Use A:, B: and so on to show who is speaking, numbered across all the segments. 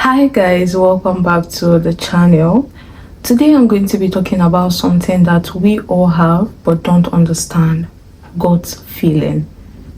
A: Hi guys, welcome back to the channel. Today I'm going to be talking about something that we all have but don't understand: gut feeling.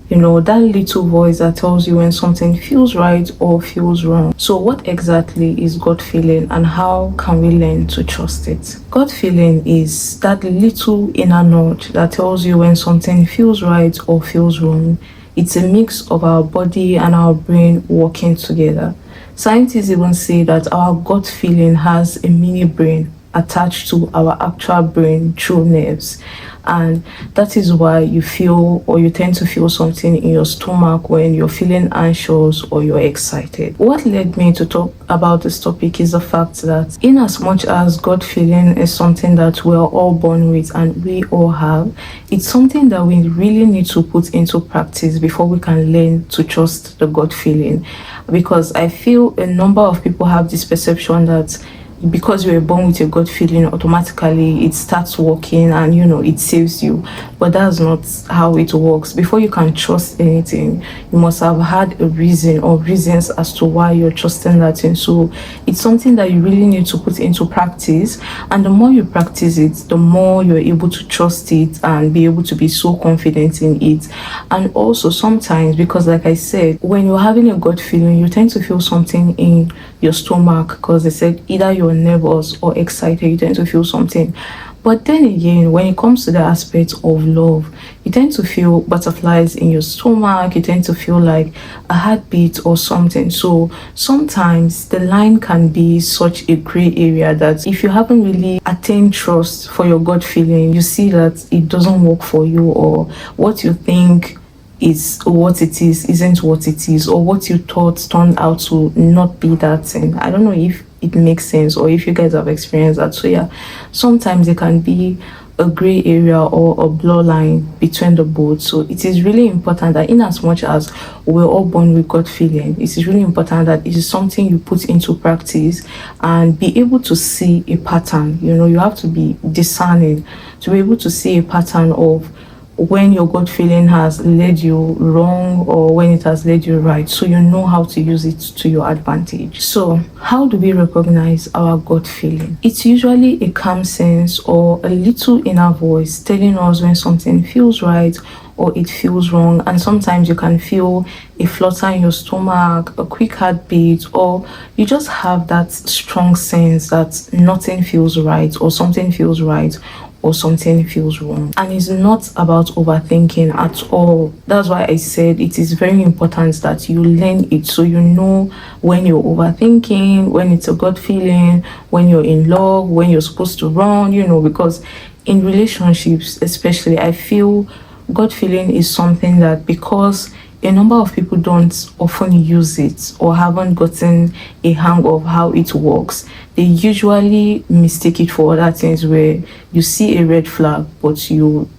A: That little voice that tells you when something feels right or feels wrong. So what exactly is gut feeling and how can we learn to trust it? Gut feeling is that little inner nudge that tells you when something feels right or feels wrong. It's a mix of our body and our brain working together. Scientists even say that our gut feeling has a mini brain attached to our actual brain through nerves. And that is why you feel, or you tend to feel, something in your stomach when you're feeling anxious or you're excited. What led me to talk about this topic is the fact that, in as much as gut feeling is something that we're all born with and we all have, it's something that we really need to put into practice before we can learn to trust the gut feeling. Because I feel a number of people have this perception that because you were born with a gut feeling, automatically it starts working and it saves you. But that's not how it works. Before you can trust anything, you must have had a reason or reasons as to why you're trusting that thing. So it's something that you really need to put into practice, and the more you practice it, the more you're able to trust it and be able to be so confident in it. And also sometimes, because like I said, when you're having a gut feeling, you tend to feel something in your stomach, because they said either you're nervous or excited, you tend to feel something. But then again, when it comes to the aspect of love, you tend to feel butterflies in your stomach, you tend to feel like a heartbeat or something. So sometimes the line can be such a gray area that if you haven't really attained trust for your gut feeling, you see that it doesn't work for you, or what you think is what it is isn't what it is, or what you thought turned out to not be that thing. I don't know if it makes sense or if you guys have experienced that. So yeah, sometimes there can be a gray area or a blur line between the both. So it is really important that, in as much as we're all born with gut feeling, it is really important that it is something you put into practice and be able to see a pattern. You have to be discerning to be able to see a pattern of when your gut feeling has led you wrong or when it has led you right, so you know how to use it to your advantage. So how do we recognize our gut feeling? It's usually a calm sense or a little inner voice telling us when something feels right or it feels wrong. And sometimes you can feel a flutter in your stomach, a quick heartbeat, or you just have that strong sense that nothing feels right or something feels right or something feels wrong. And it's not about overthinking at all. That's why I said it is very important that you learn it, so you know when you're overthinking, when it's a gut feeling, when you're in love, when you're supposed to run, because in relationships especially, I feel gut feeling is something that, because a number of people don't often use it or haven't gotten a hang of how it works, they usually mistake it for other things, where you see a red flag but you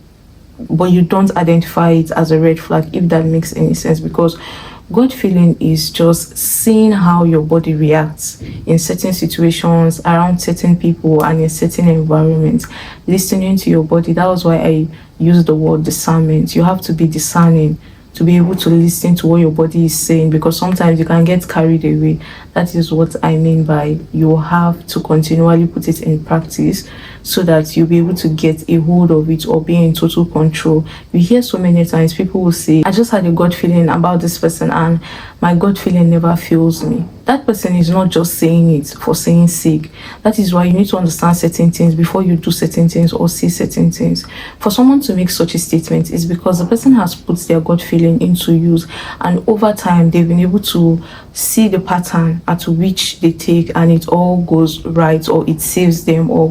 A: don't identify it as a red flag, if that makes any sense. Because gut feeling is just seeing how your body reacts in certain situations, around certain people, and in certain environments. Listening to your body. That was why I use the word discernment. You have to be discerning to be able to listen to what your body is saying, because sometimes you can get carried away. That is what I mean by you have to continually put it in practice, so that you'll be able to get a hold of it or be in total control. You hear so many times people will say, I just had a gut feeling about this person and my gut feeling never fails me. That person is not just saying it for saying sake. That is why you need to understand certain things before you do certain things or say certain things. For someone to make such a statement is because the person has put their gut feeling into use, and over time they've been able to see the pattern at which they take, and it all goes right, or it saves them, or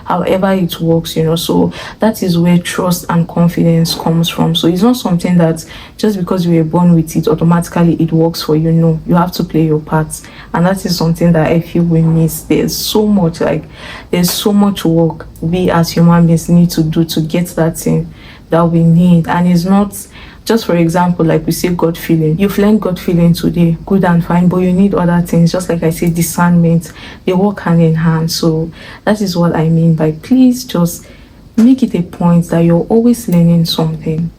A: however it works. So that is where trust and confidence comes from. So it's not something that just because you were born with it, automatically it works for you. No, you have to play your part, and that is something that I feel we miss. There's so much work we as human beings need to do to get that thing that we need. And it's not just, for example, like we say gut feeling. You've learned gut feeling today, good and fine, but you need other things. Just like I say, discernment, they work hand in hand. So that is what I mean by, please just make it a point that you're always learning something.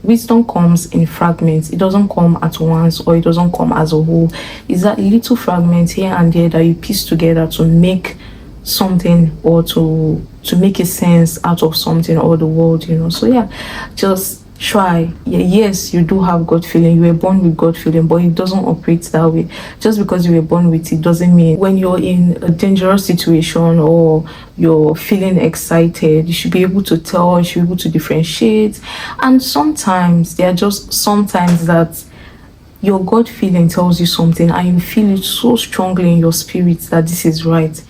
A: Wisdom comes in fragments. It doesn't come at once, or it doesn't come as a whole. It's that little fragments here and there that you piece together to make something, or to make a sense out of something or the world. So yeah, just try. Yes, you do have God feeling. You were born with God feeling, but it doesn't operate that way. Just because you were born with it doesn't mean when you're in a dangerous situation or you're feeling excited, you should be able to tell, you should be able to differentiate. And sometimes there are just sometimes that your God feeling tells you something and you feel it so strongly in your spirit that this is right,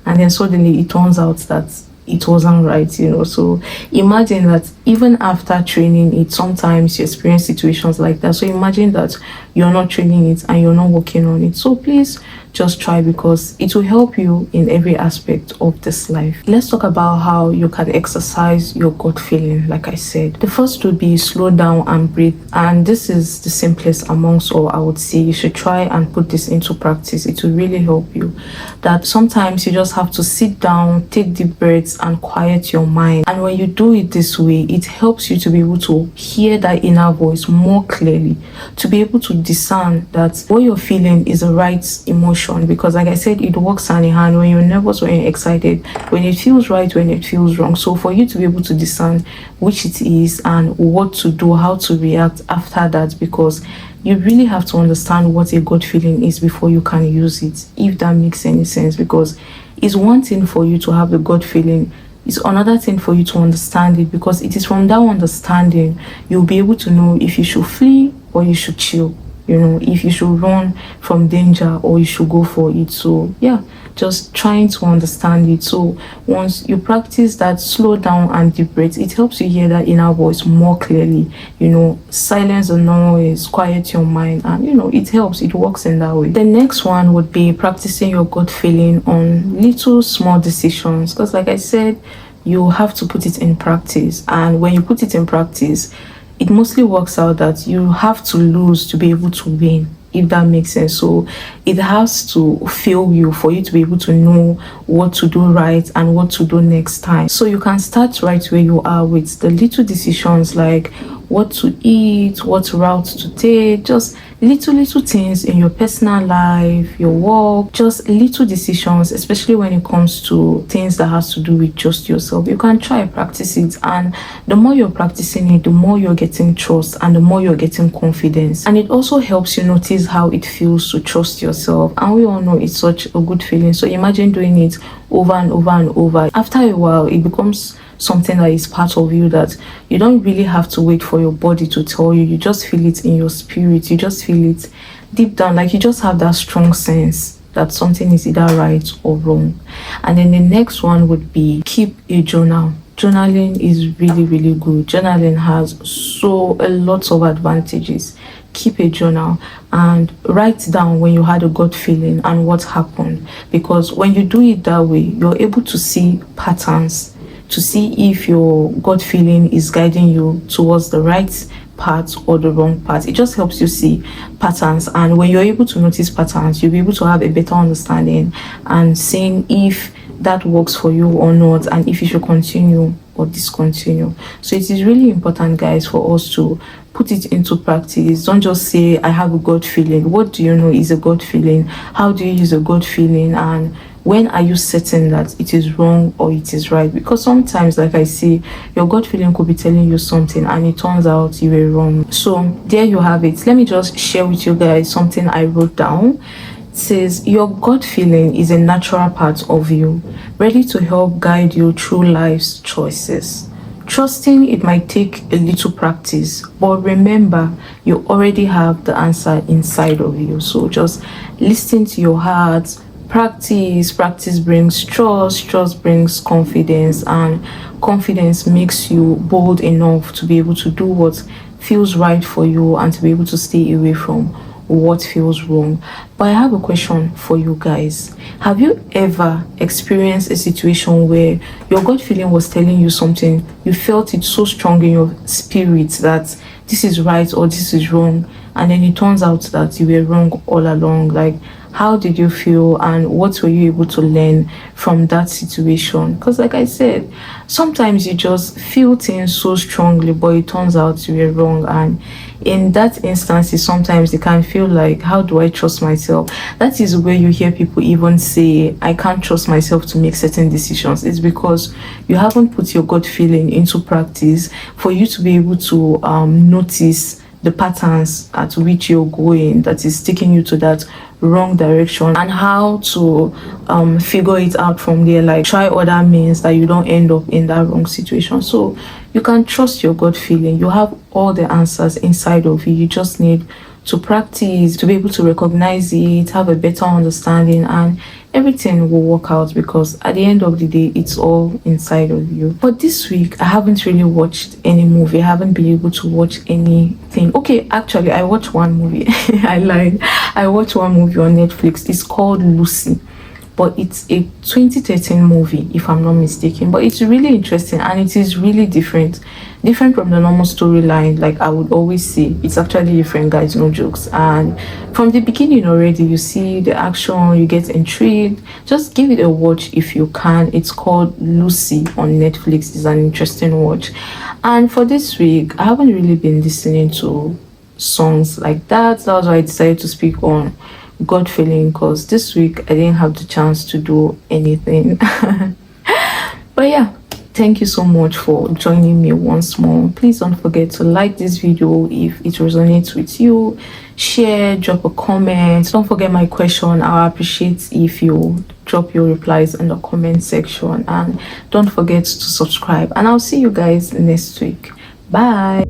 A: and then suddenly it turns out that it wasn't right. So imagine that even after training it, sometimes you experience situations like that. So imagine that you're not training it and you're not working on it. So please just try, because it will help you in every aspect of this life. Let's talk about how you can exercise your gut feeling. Like I said, the first would be slow down and breathe, and this is the simplest amongst all. I would say you should try and put this into practice. It will really help you. That sometimes you just have to sit down, take deep breaths and quiet your mind, and when you do it this way, it helps you to be able to hear that inner voice more clearly, to be able to discern that what you're feeling is the right emotion. Because like I said, it works hand in hand. When you're nervous, when you're excited, when it feels right, when it feels wrong. So for you to be able to discern which it is and what to do, how to react after that, because you really have to understand what a gut feeling is before you can use it, if that makes any sense. Because it's one thing for you to have the gut feeling, it's another thing for you to understand it, because it is from that understanding you'll be able to know if you should flee or you should chill, if you should run from danger or you should go for it. So yeah, just trying to understand it. So once you practice that slow down and deep breath, it helps you hear that inner voice more clearly. Silence the noise, quiet your mind, and it helps. It works in that way. The next one would be practicing your gut feeling on little small decisions, because like I said, you have to put it in practice, and when you put it in practice, it mostly works out that you have to lose to be able to win, if that makes sense. So it has to fail you for you to be able to know what to do right and what to do next time. So you can start right where you are with the little decisions, like what to eat, what route to take, just little things in your personal life, your work, just little decisions, especially when it comes to things that has to do with just yourself. You can try practice it, and the more you're practicing it, the more you're getting trust and the more you're getting confidence. And it also helps you notice how it feels to trust yourself, and we all know it's such a good feeling. So imagine doing it over and over and over. After a while, it becomes something that is part of you, that you don't really have to wait for your body to tell you. You just feel it in your spirit. You just feel it deep down, like you just have that strong sense that something is either right or wrong. And then the next one would be keep a journal. Journaling is really good. Journaling has a lot of advantages. Keep a journal and write down when you had a gut feeling and what happened, because when you do it that way, you're able to see patterns, to see if your gut feeling is guiding you towards the right part or the wrong part. It just helps you see patterns, and when you're able to notice patterns, you'll be able to have a better understanding and seeing if that works for you or not, and if you should continue or discontinue. So it is really important, guys, for us to put it into practice. Don't just say I have a gut feeling. What do you know is a gut feeling? How do you use a gut feeling? And when are you certain that it is wrong or it is right? Because sometimes, like I say, your gut feeling could be telling you something and it turns out you were wrong. So there you have it. Let me just share with you guys something I wrote down. It says your gut feeling is a natural part of you, ready to help guide you through life's choices. Trusting it might take a little practice, but remember, you already have the answer inside of you. So just listen to your heart. Practice brings trust brings confidence, and confidence makes you bold enough to be able to do what feels right for you and to be able to stay away from what feels wrong. But I have a question for you guys. Have you ever experienced a situation where your gut feeling was telling you something, you felt it so strong in your spirit that this is right or this is wrong, and then it turns out that you were wrong all along? Like, how did you feel and what were you able to learn from that situation? Because like I said, sometimes you just feel things so strongly but it turns out to be wrong, and in that instance sometimes it can feel like, how do I trust myself? That is where you hear people even say, I can't trust myself to make certain decisions. It's because you haven't put your gut feeling into practice for you to be able to notice the patterns at which you're going that is taking you to that wrong direction, and how to figure it out from there, like try other means that you don't end up in that wrong situation. So you can trust your gut feeling. You have all the answers inside of you. You just need to practice to be able to recognize it, have a better understanding, and everything will work out, because at the end of the day it's all inside of you. But this week I haven't really watched any movie. I haven't been able to watch anything. Okay, actually I watched one movie. I lied. I watched one movie on Netflix. It's called Lucy, but it's a 2013 movie if I'm not mistaken. But it's really interesting and it is really different from the normal storyline. Like I would always say, it's actually different, guys, no jokes. And from the beginning already, you see the action, you get intrigued. Just give it a watch if you can. It's called Lucy on Netflix. It's an interesting watch. And for this week, I haven't really been listening to songs like that. That was why I decided to speak on gut feeling, because this week I didn't have the chance to do anything. But yeah, thank you so much for joining me once more. Please don't forget to like this video if it resonates with you, share, drop a comment. Don't forget my question. I'll appreciate if you drop your replies in the comment section, and don't forget to subscribe, and I'll see you guys next week. Bye.